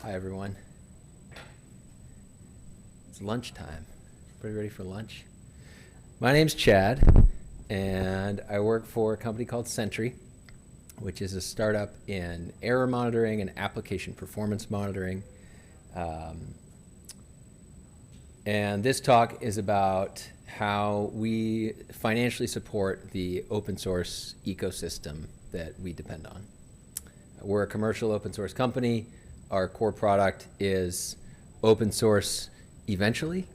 Hi, everyone. It's lunchtime. Everybody ready for lunch? My name's Chad, and I work for a company called Sentry, which is a startup in error monitoring and application performance monitoring. And this talk is about how we financially support the open source ecosystem that we depend on. We're a commercial open source company. Our core product is open source eventually.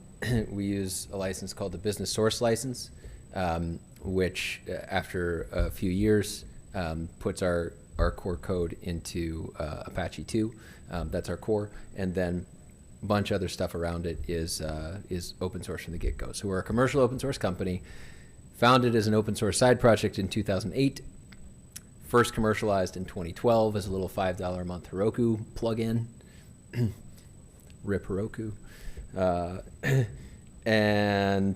We use a license called the Business Source License, which after a few years puts our core code into Apache 2. That's our core. And then a bunch of other stuff around it is open source from the get-go. So we're a commercial open source company, founded as an open source side project in 2008, first commercialized in 2012 as a little $5 a month Heroku plugin. RIP Heroku. And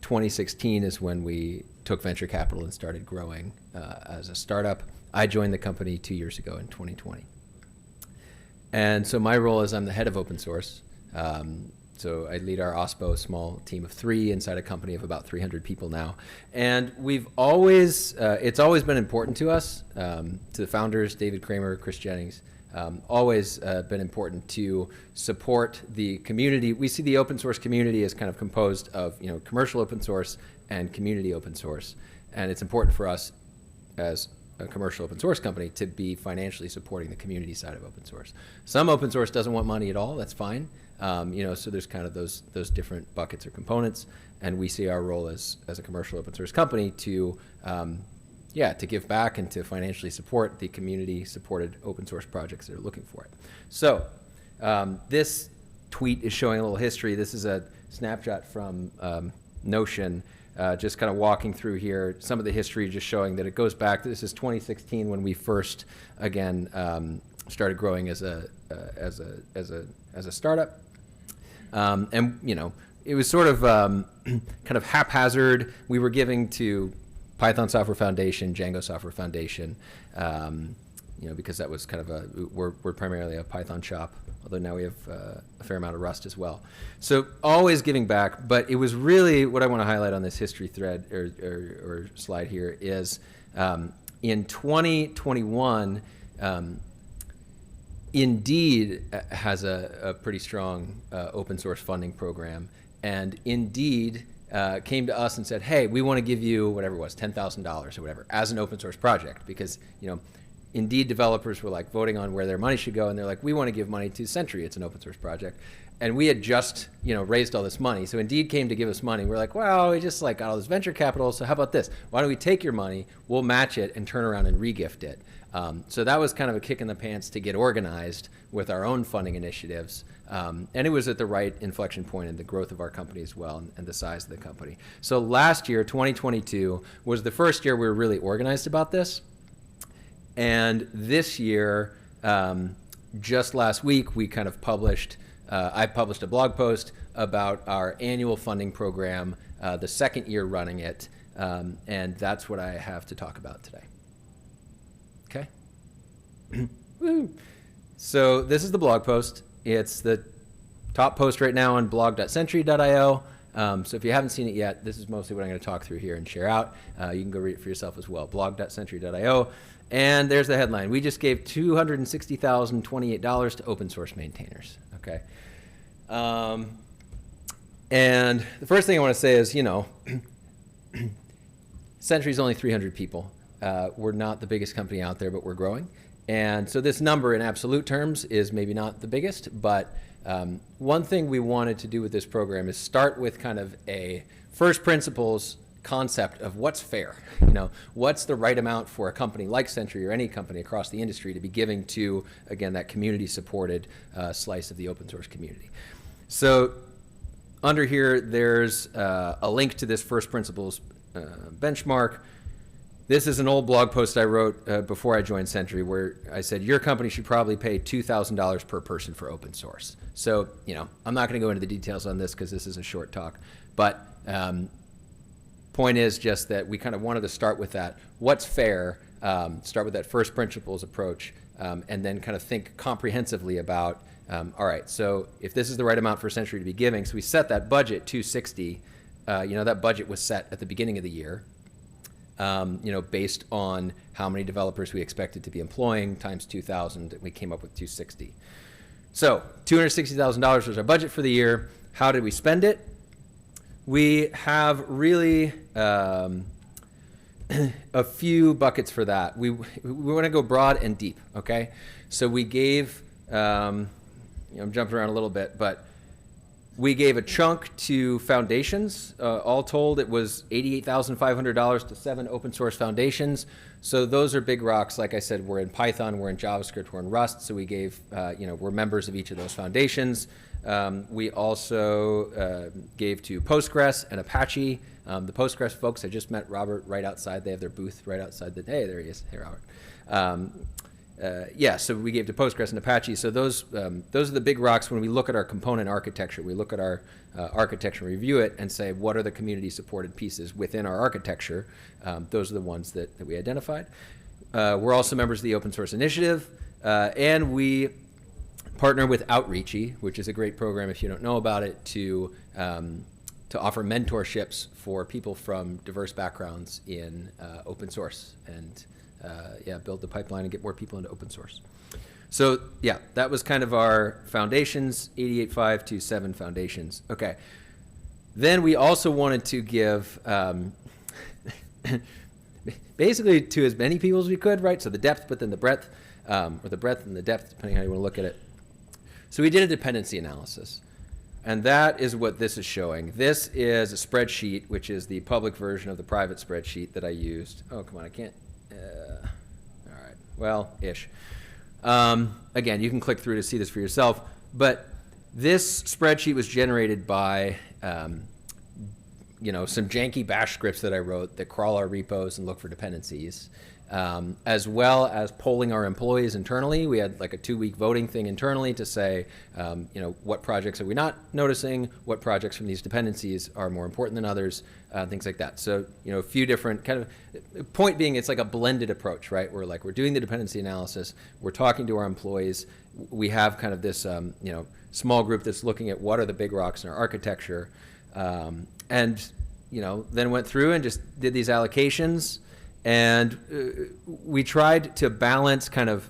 2016 is when we took venture capital and started growing as a startup. I joined the company 2 years ago in 2020. And so my role is I'm the head of open source. So I lead our OSPO, small team of 3 inside a company of about 300 people now. And we've always, it's always been important to us, to the founders, David Kramer, Chris Jennings, always been important to support the community. We see the open source community as kind of composed of, commercial open source and community open source. And it's important for us as a commercial open source company to be financially supporting the community side of open source. Some open source doesn't want money at all, that's fine. So there's kind of those different buckets or components, and we see our role as a commercial open source company to give back and to financially support the community supported open source projects that are looking for it. So this tweet is showing a little history. This is a snapshot from Notion. Just kind of walking through here, some of the history just showing that it goes back. This is 2016 when we first, again, started growing as a startup. It was sort of kind of haphazard. We were giving to Python Software Foundation, Django Software Foundation, because that was kind of we're primarily a Python shop, although now we have a fair amount of Rust as well. So always giving back, but it was really what I want to highlight on this history thread or slide here is in 2021, Indeed has a pretty strong open source funding program, and Indeed came to us and said, hey, we want to give you whatever it was, $10,000 or whatever, as an open source project, because Indeed developers were like voting on where their money should go, and they're like, we want to give money to Sentry, it's an open source project. And we had just raised all this money, so Indeed came to give us money. We're like, well, we just got all this venture capital, so how about this? Why don't we take your money, we'll match it and turn around and regift it. So that was kind of a kick in the pants to get organized with our own funding initiatives. And it was at the right inflection point in the growth of our company as well, and the size of the company. So last year, 2022, was the first year we were really organized about this. And this year, just last week, we kind of published, I published a blog post about our annual funding program, the second year running it, and that's what I have to talk about today. Okay. So this is the blog post. It's the top post right now on blog.sentry.io. So if you haven't seen it yet, this is mostly what I'm going to talk through here and share out. You can go read it for yourself as well, blog.sentry.io. And there's the headline. We just gave $260,028 to open source maintainers. Okay. And the first thing I want to say is, Sentry's only 300 people. We're not the biggest company out there, but we're growing. And so this number in absolute terms is maybe not the biggest, but one thing we wanted to do with this program is start with kind of a first principles concept of what's fair. What's the right amount for a company like Sentry or any company across the industry to be giving to, again, that community-supported slice of the open source community. So under here, there's a link to this first principles benchmark. This is an old blog post I wrote before I joined Sentry, where I said your company should probably pay $2,000 per person for open source. So, I'm not going to go into the details on this because this is a short talk, but point is just that we kind of wanted to start with that. What's fair? start with that first principles approach, and then kind of think comprehensively about, all right, so if this is the right amount for Sentry to be giving, so we set that budget 260. That budget was set at the beginning of the year, based on how many developers we expected to be employing times 2,000, we came up with 260. So $260,000 was our budget for the year. How did we spend it? We have really a few buckets for that. We want to go broad and deep, okay? So we gave, I'm jumping around a little bit, but we gave a chunk to foundations. All told, it was $88,500 to 7 open source foundations. So those are big rocks. Like I said, we're in Python, we're in JavaScript, we're in Rust. So we gave, we're members of each of those foundations. We also gave to Postgres and Apache. The Postgres folks, I just met Robert right outside. They have their booth right outside. Hey, there he is. Hey, Robert. So we gave to Postgres and Apache. So those are the big rocks. When we look at our component architecture, we look at our architecture, review it, and say, what are the community-supported pieces within our architecture? Those are the ones that we identified. We're also members of the Open Source Initiative, and we partner with Outreachy, which is a great program, if you don't know about it, to offer mentorships for people from diverse backgrounds in open source and build the pipeline and get more people into open source. So that was kind of our foundations, 88.5 to 7 foundations. Okay. Then we also wanted to give basically to as many people as we could, right? So the depth, but then the breadth, or the breadth and the depth, depending how you want to look at it. So we did a dependency analysis. And that is what this is showing. This is a spreadsheet, which is the public version of the private spreadsheet that I used. Oh, come on, I can't. All right, well, ish. Again, you can click through to see this for yourself. But this spreadsheet was generated by, some janky bash scripts that I wrote that crawl our repos and look for dependencies. As well as polling our employees internally. We had like a 2-week voting thing internally to say, what projects are we not noticing, what projects from these dependencies are more important than others, things like that. So, a few different kind of, point being, it's like a blended approach, right? We're doing the dependency analysis, we're talking to our employees, we have kind of this, small group that's looking at what are the big rocks in our architecture, and, then went through and just did these allocations. And we tried to balance kind of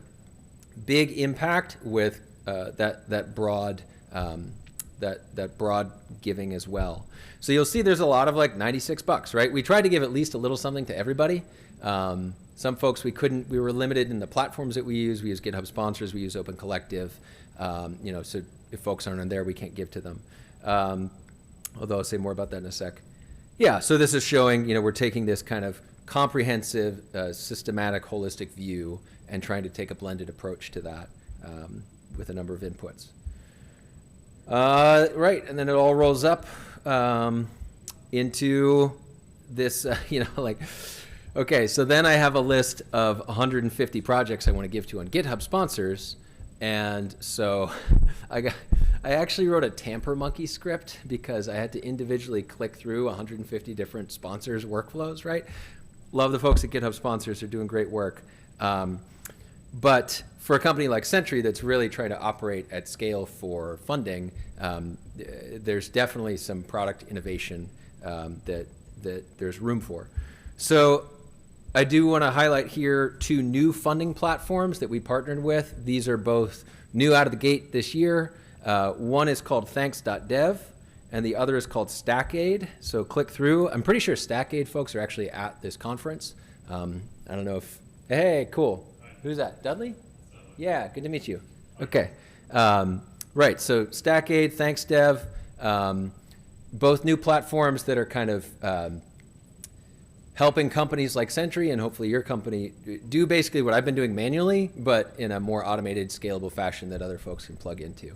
big impact with that broad giving as well. So you'll see there's a lot of like $96, right? We tried to give at least a little something to everybody. Some folks we were limited in the platforms that we use. We use GitHub sponsors, we use Open Collective. So if folks aren't on there, we can't give to them. Although I'll say more about that in a sec. Yeah, so this is showing, we're taking this kind of comprehensive, systematic, holistic view and trying to take a blended approach to that with a number of inputs. Right, and then it all rolls up into this, okay, so then I have a list of 150 projects I want to give to on GitHub sponsors. And so I actually wrote a tamper monkey script because I had to individually click through 150 different sponsors' workflows, right? Love the folks at GitHub sponsors, they're doing great work. But for a company like Sentry that's really trying to operate at scale for funding, there's definitely some product innovation that there's room for. So I do want to highlight here 2 new funding platforms that we partnered with. These are both new out of the gate this year. One is called thanks.dev, and the other is called StackAid. So click through. I'm pretty sure StackAid folks are actually at this conference. I don't know if, hey, cool. Who's that, Dudley? Yeah, good to meet you. Okay. Right, so StackAid, ThanksDev, both new platforms that are kind of helping companies like Sentry and hopefully your company do basically what I've been doing manually, but in a more automated, scalable fashion that other folks can plug into.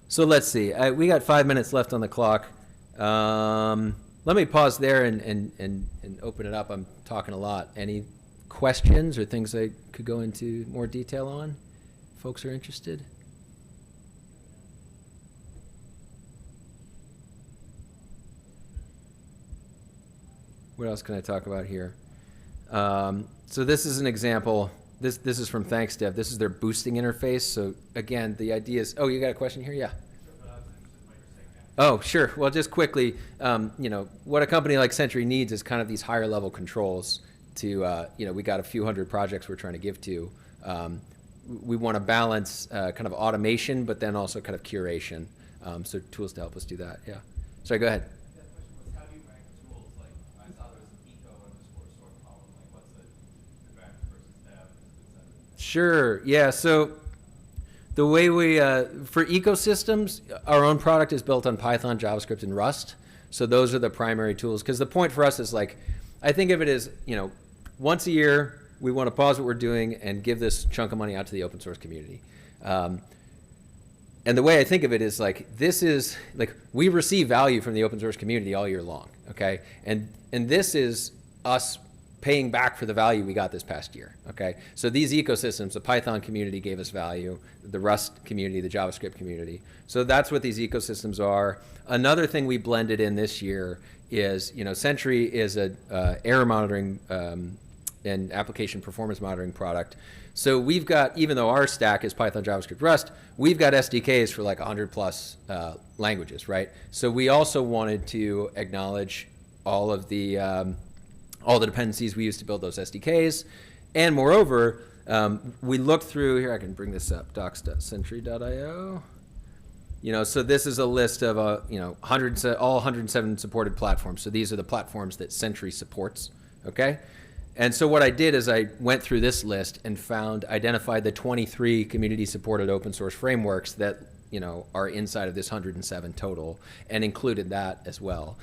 So let's see. We got 5 minutes left on the clock. Let me pause there and open it up. I'm talking a lot. Any questions or things I could go into more detail on? Folks are interested? What else can I talk about here? So this is an example. This is from ThanksDev. This is their boosting interface. So again, the idea is, oh, you got a question here? Yeah. Oh, sure. Well, just quickly, what a company like Sentry needs is kind of these higher level controls to, we got a few hundred projects we're trying to give to. We want to balance kind of automation, but then also kind of curation. So tools to help us do that. Yeah. Sorry, go ahead. The question was, how do you rank the tools? Like, I saw there was an eco underscore sort column. Like, what's the advantage versus dev, et cetera? Sure. Yeah. So the way we, for ecosystems, our own product is built on Python, JavaScript, and Rust. So those are the primary tools. Because the point for us is like, I think of it as, once a year, we want to pause what we're doing and give this chunk of money out to the open source community. And the way I think of it is like, this is like, we receive value from the open source community all year long, okay? And this is us paying back for the value we got this past year, okay? So these ecosystems, the Python community gave us value, the Rust community, the JavaScript community. So that's what these ecosystems are. Another thing we blended in this year is, Sentry is a error monitoring and application performance monitoring product. So we've got, even though our stack is Python, JavaScript, Rust, we've got SDKs for like 100 plus languages, right? So we also wanted to acknowledge all the dependencies we use to build those SDKs. And moreover, we looked through, here I can bring this up, docs.sentry.io. So this is a list of all 107 supported platforms. So these are the platforms that Sentry supports, okay? And so what I did is I went through this list and identified the 23 community-supported open source frameworks that are inside of this 107 total, and included that as well.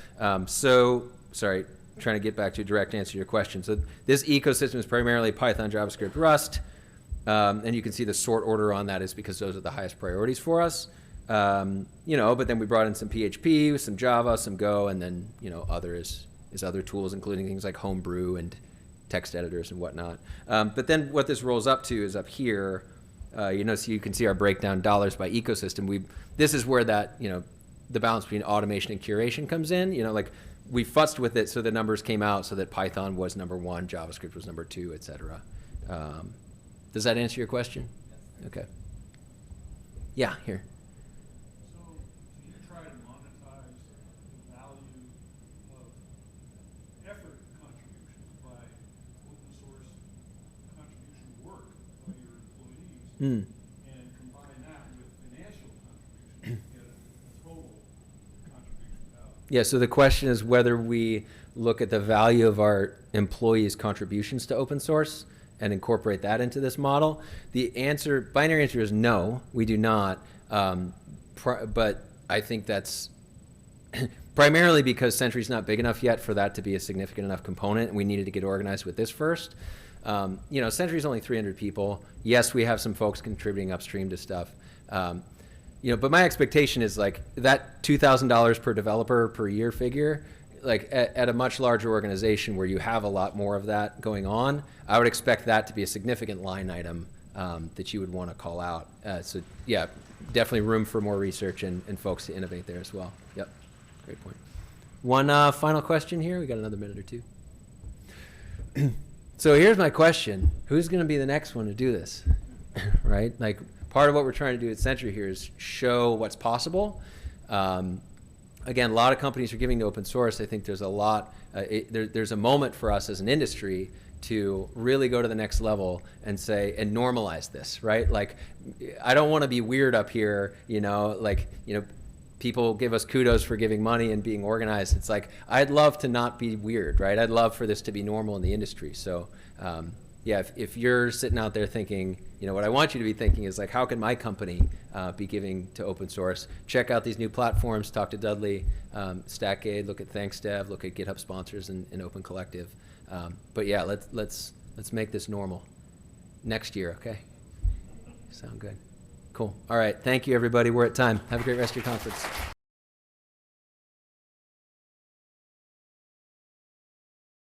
Sorry, trying to get back to a direct answer to your question. So this ecosystem is primarily Python, JavaScript, Rust, and you can see the sort order on that is because those are the highest priorities for us. But then we brought in some PHP, some Java, some Go, and then other tools, including things like Homebrew and text editors and whatnot. But then what this rolls up to is up here, so you can see our breakdown dollars by ecosystem. This is where that, the balance between automation and curation comes in. Like we fussed with it so the numbers came out so that Python was number 1, JavaScript was number 2, et cetera. Does that answer your question? Yes. Okay. Yeah, here. So do you try to monetize the value of effort contributions by open source contribution work by your employees and combine that with financial contributions to get a total contribution value? Yeah, so the question is whether we look at the value of our employees' contributions to open source and incorporate that into this model. The binary answer is no, we do not. But I think that's primarily because Sentry's not big enough yet for that to be a significant enough component, and we needed to get organized with this first. Sentry's only 300 people. Yes, we have some folks contributing upstream to stuff. But my expectation is like that $2,000 per developer per year figure, like at a much larger organization where you have a lot more of that going on, I would expect that to be a significant line item that you would want to call out. So yeah, definitely room for more research and folks to innovate there as well. Yep, great point. One final question here. We got another minute or two. So here's my question. Who's going to be the next one to do this, right? Like part of what we're trying to do at Sentry here is show what's possible. Again, a lot of companies are giving to open source. I think there's a lot, there's a moment for us as an industry to really go to the next level and say, and normalize this, right? Like, I don't want to be weird up here, people give us kudos for giving money and being organized. It's like, I'd love to not be weird, right? I'd love for this to be normal in the industry. So, yeah, if you're sitting out there thinking, what I want you to be thinking is like, how can my company be giving to open source? Check out these new platforms, talk to Dudley, StackAid, look at ThanksDev, look at GitHub sponsors and Open Collective. But yeah, let's make this normal next year, okay? Sound good. Cool. All right, thank you everybody. We're at time. Have a great rest of your conference.